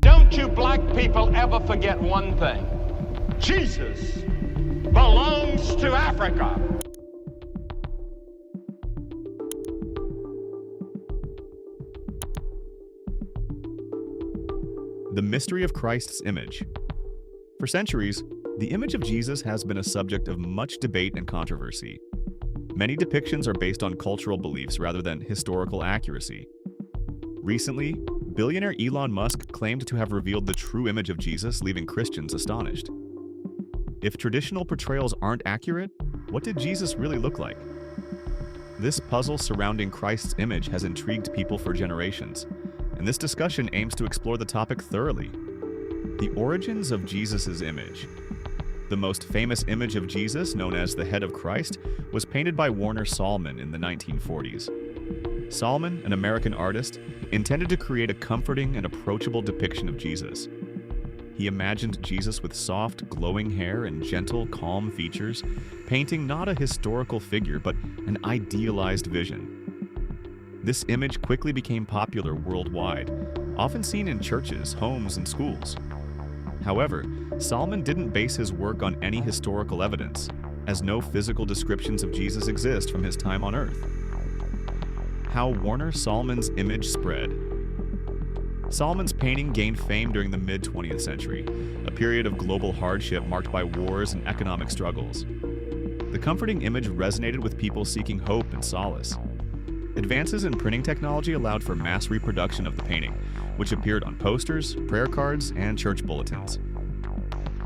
Don't you black people ever forget one thing. Jesus belongs to Africa. The mystery of Christ's image. For centuries, the image of Jesus has been a subject of much debate and controversy. Many depictions are based on cultural beliefs rather than historical accuracy. Recently, billionaire Elon Musk claimed to have revealed the true image of Jesus, leaving Christians astonished. If traditional portrayals aren't accurate, what did Jesus really look like? This puzzle surrounding Christ's image has intrigued people for generations, and this discussion aims to explore the topic thoroughly. The origins of Jesus' image. The most famous image of Jesus, known as the head of Christ, was painted by Warner Sallman in the 1940s. Sallman, an American artist, intended to create a comforting and approachable depiction of Jesus. He imagined Jesus with soft, glowing hair and gentle, calm features, painting not a historical figure but an idealized vision. This image quickly became popular worldwide, often seen in churches, homes, and schools. However, Sallman didn't base his work on any historical evidence, as no physical descriptions of Jesus exist from his time on Earth. How Warner Sallman's image spread. Sallman's painting gained fame during the mid-20th century, a period of global hardship marked by wars and economic struggles. The comforting image resonated with people seeking hope and solace. Advances in printing technology allowed for mass reproduction of the painting, which appeared on posters, prayer cards, and church bulletins.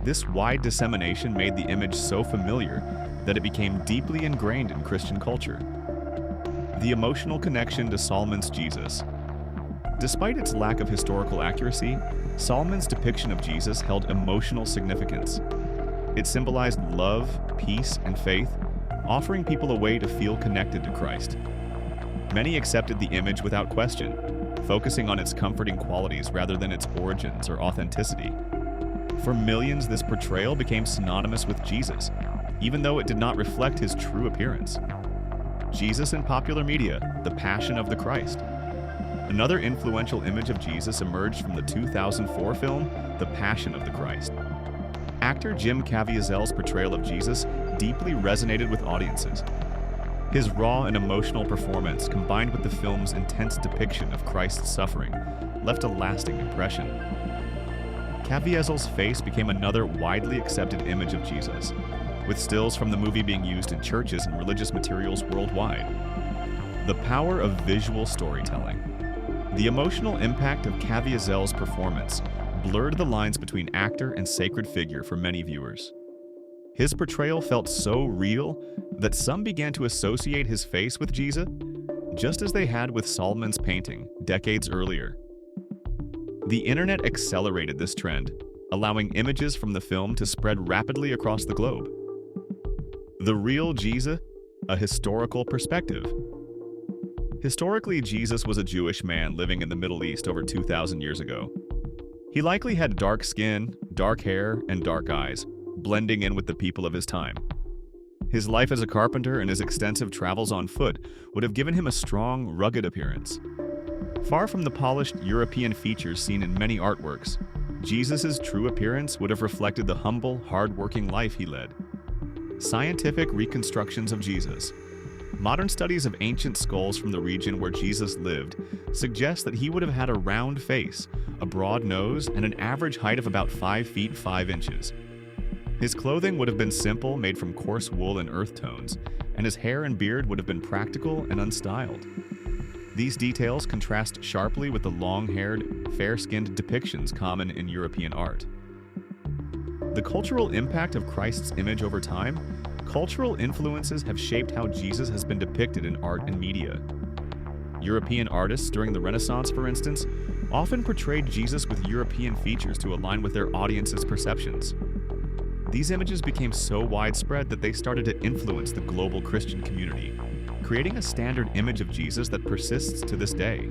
This wide dissemination made the image so familiar that it became deeply ingrained in Christian culture. The emotional connection to Sallman's Jesus. Despite its lack of historical accuracy, Sallman's depiction of Jesus held emotional significance. It symbolized love, peace, and faith, offering people a way to feel connected to Christ. Many accepted the image without question, focusing on its comforting qualities rather than its origins or authenticity. For millions, this portrayal became synonymous with Jesus, even though it did not reflect his true appearance. Jesus in popular media, the Passion of the Christ. Another influential image of Jesus emerged from the 2004 film, The Passion of the Christ. Actor Jim Caviezel's portrayal of Jesus deeply resonated with audiences. His raw and emotional performance, combined with the film's intense depiction of Christ's suffering, left a lasting impression. Caviezel's face became another widely accepted image of Jesus, with stills from the movie being used in churches and religious materials worldwide. The power of visual storytelling. The emotional impact of Caviezel's performance blurred the lines between actor and sacred figure for many viewers. His portrayal felt so real that some began to associate his face with Jesus, just as they had with Sallman's painting decades earlier. The internet accelerated this trend, allowing images from the film to spread rapidly across the globe. The real Jesus, a historical perspective. Historically, Jesus was a Jewish man living in the Middle East over 2,000 years ago. He likely had dark skin, dark hair, and dark eyes, blending in with the people of his time. His life as a carpenter and his extensive travels on foot would have given him a strong, rugged appearance. Far from the polished European features seen in many artworks, Jesus' true appearance would have reflected the humble, hard-working life he led. Scientific reconstructions of Jesus. Modern studies of ancient skulls from the region where Jesus lived suggest that he would have had a round face, a broad nose, and an average height of about 5 feet 5 inches. His clothing would have been simple, made from coarse wool and earth tones, and his hair and beard would have been practical and unstyled. These details contrast sharply with the long-haired, fair-skinned depictions common in European art. The cultural impact of Christ's image over time. Cultural influences have shaped how Jesus has been depicted in art and media. European artists during the Renaissance, for instance, often portrayed Jesus with European features to align with their audience's perceptions. These images became so widespread that they started to influence the global Christian community, creating a standard image of Jesus that persists to this day.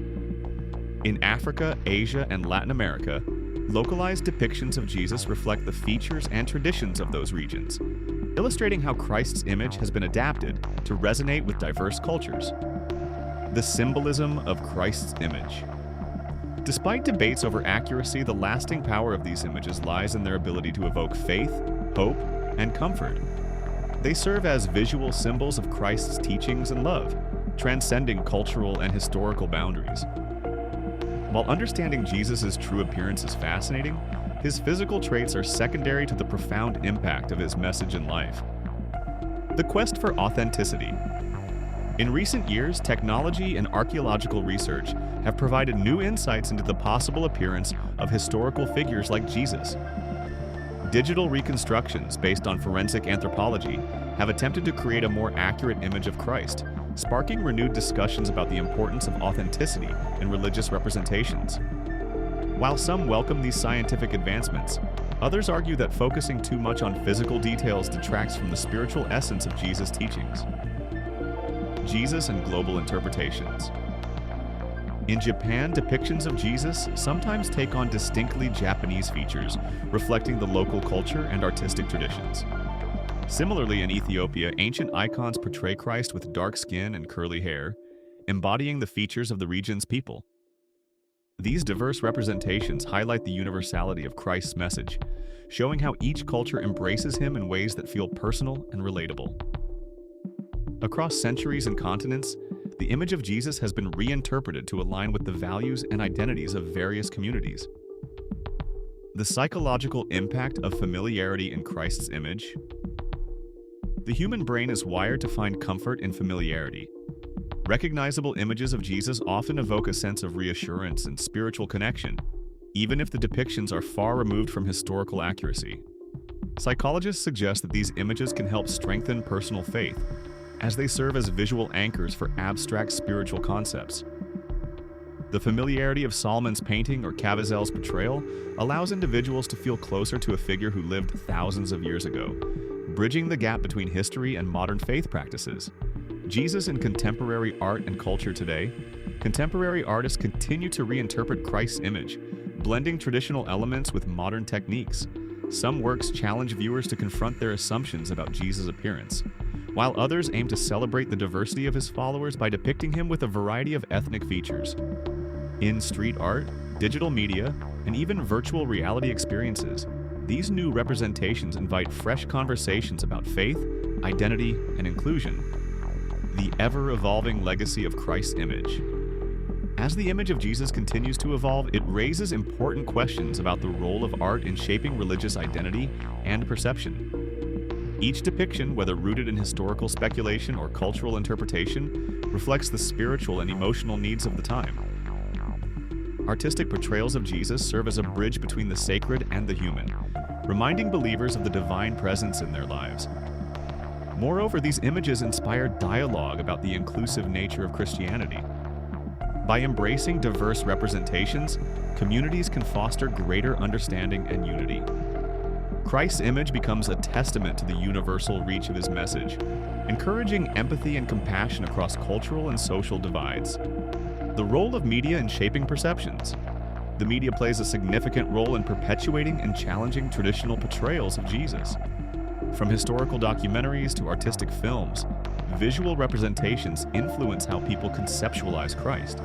In Africa, Asia, and Latin America, localized depictions of Jesus reflect the features and traditions of those regions, illustrating how Christ's image has been adapted to resonate with diverse cultures. The symbolism of Christ's image. Despite debates over accuracy, the lasting power of these images lies in their ability to evoke faith, hope, and comfort. They serve as visual symbols of Christ's teachings and love, transcending cultural and historical boundaries. While understanding Jesus' true appearance is fascinating, his physical traits are secondary to the profound impact of his message in life. The quest for authenticity. In recent years, technology and archaeological research have provided new insights into the possible appearance of historical figures like Jesus. Digital reconstructions based on forensic anthropology have attempted to create a more accurate image of Christ, sparking renewed discussions about the importance of authenticity in religious representations. While some welcome these scientific advancements, others argue that focusing too much on physical details detracts from the spiritual essence of Jesus' teachings. Jesus and global interpretations. In Japan, depictions of Jesus sometimes take on distinctly Japanese features, reflecting the local culture and artistic traditions. Similarly, in Ethiopia, ancient icons portray Christ with dark skin and curly hair, embodying the features of the region's people. These diverse representations highlight the universality of Christ's message, showing how each culture embraces him in ways that feel personal and relatable. Across centuries and continents, the image of Jesus has been reinterpreted to align with the values and identities of various communities. The psychological impact of familiarity in Christ's image. The human brain is wired to find comfort in familiarity. Recognizable images of Jesus often evoke a sense of reassurance and spiritual connection, even if the depictions are far removed from historical accuracy. Psychologists suggest that these images can help strengthen personal faith, as they serve as visual anchors for abstract spiritual concepts. The familiarity of Solomon's painting or Caviezel's portrayal allows individuals to feel closer to a figure who lived thousands of years ago, bridging the gap between history and modern faith practices. Jesus in contemporary art and culture today. Contemporary artists continue to reinterpret Christ's image, blending traditional elements with modern techniques. Some works challenge viewers to confront their assumptions about Jesus' appearance, while others aim to celebrate the diversity of his followers by depicting him with a variety of ethnic features. In street art, digital media, and even virtual reality experiences, these new representations invite fresh conversations about faith, identity, and inclusion. The ever-evolving legacy of Christ's image. As the image of Jesus continues to evolve, it raises important questions about the role of art in shaping religious identity and perception. Each depiction, whether rooted in historical speculation or cultural interpretation, reflects the spiritual and emotional needs of the time. Artistic portrayals of Jesus serve as a bridge between the sacred and the human, reminding believers of the divine presence in their lives. Moreover, these images inspire dialogue about the inclusive nature of Christianity. By embracing diverse representations, communities can foster greater understanding and unity. Christ's image becomes a testament to the universal reach of his message, encouraging empathy and compassion across cultural and social divides. The role of media in shaping perceptions. The media plays a significant role in perpetuating and challenging traditional portrayals of Jesus. From historical documentaries to artistic films, visual representations influence how people conceptualize Christ.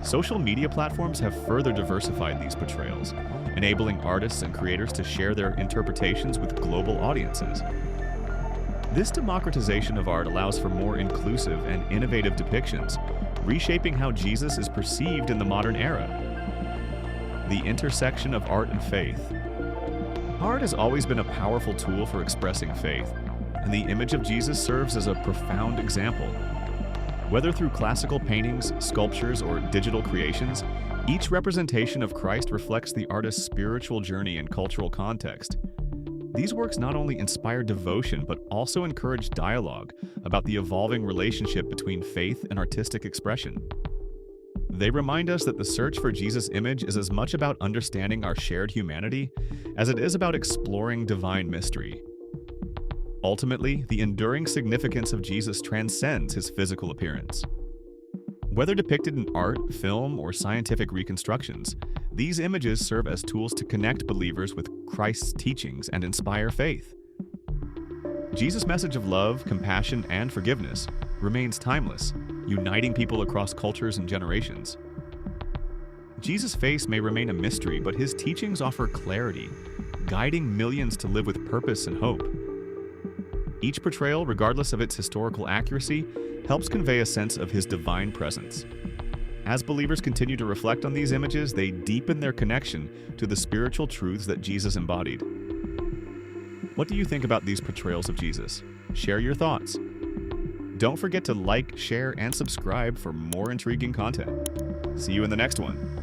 Social media platforms have further diversified these portrayals, enabling artists and creators to share their interpretations with global audiences. This democratization of art allows for more inclusive and innovative depictions, reshaping how Jesus is perceived in the modern era. The intersection of art and faith. Art has always been a powerful tool for expressing faith, and the image of Jesus serves as a profound example. Whether through classical paintings, sculptures, or digital creations, each representation of Christ reflects the artist's spiritual journey and cultural context. These works not only inspire devotion but also encourage dialogue about the evolving relationship between faith and artistic expression. They remind us that the search for Jesus' image is as much about understanding our shared humanity as it is about exploring divine mystery. Ultimately, the enduring significance of Jesus transcends his physical appearance. Whether depicted in art, film, or scientific reconstructions, these images serve as tools to connect believers with Christ's teachings and inspire faith. Jesus' message of love, compassion, and forgiveness remains timeless, uniting people across cultures and generations. Jesus' face may remain a mystery, but his teachings offer clarity, guiding millions to live with purpose and hope. Each portrayal, regardless of its historical accuracy, helps convey a sense of his divine presence. As believers continue to reflect on these images, they deepen their connection to the spiritual truths that Jesus embodied. What do you think about these portrayals of Jesus? Share your thoughts. Don't forget to like, share, and subscribe for more intriguing content. See you in the next one.